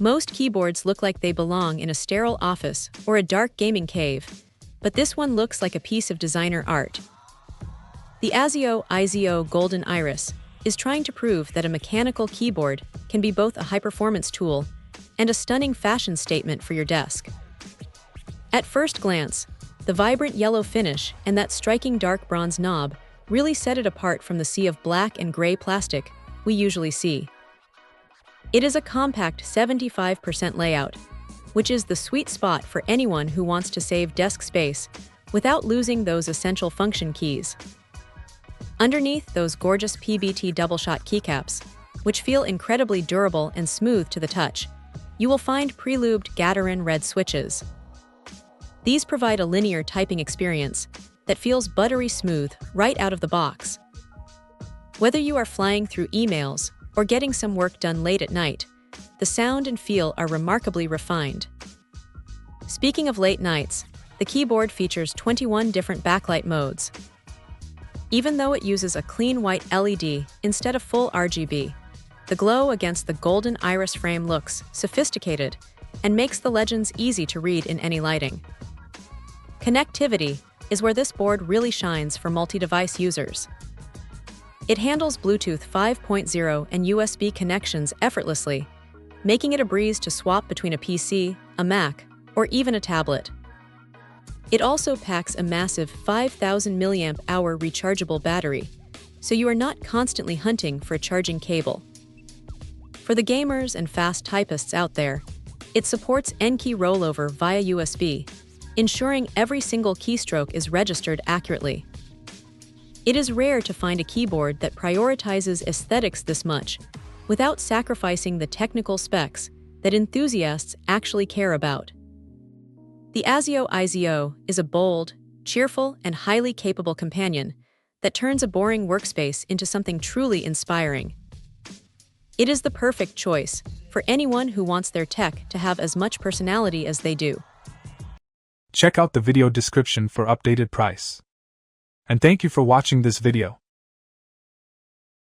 Most keyboards look like they belong in a sterile office or a dark gaming cave, but this one looks like a piece of designer art. The Azio IZO Golden Iris is trying to prove that a mechanical keyboard can be both a high-performance tool and a stunning fashion statement for your desk. At first glance, the vibrant yellow finish and that striking dark bronze knob really set it apart from the sea of black and gray plastic we usually see. It is a compact 75% layout, which is the sweet spot for anyone who wants to save desk space without losing those essential function keys. Underneath those gorgeous PBT double-shot keycaps, which feel incredibly durable and smooth to the touch, you will find pre-lubed Gaterin red switches. These provide a linear typing experience that feels buttery smooth right out of the box. Whether you are flying through emails or getting some work done late at night, the sound and feel are remarkably refined. Speaking of late nights, the keyboard features 21 different backlight modes. Even though it uses a clean white LED instead of full RGB, the glow against the golden iris frame looks sophisticated and makes the legends easy to read in any lighting. Connectivity is where this board really shines for multi-device users. It handles Bluetooth 5.0 and USB connections effortlessly, making it a breeze to swap between a PC, a Mac, or even a tablet. It also packs a massive 5,000 mAh rechargeable battery, so you are not constantly hunting for a charging cable. For the gamers and fast typists out there, it supports N-key rollover via USB, ensuring every single keystroke is registered accurately. It is rare to find a keyboard that prioritizes aesthetics this much, without sacrificing the technical specs that enthusiasts actually care about. The Azio IZO is a bold, cheerful, and highly capable companion that turns a boring workspace into something truly inspiring. It is the perfect choice for anyone who wants their tech to have as much personality as they do. Check out the video description for updated price. And thank you for watching this video.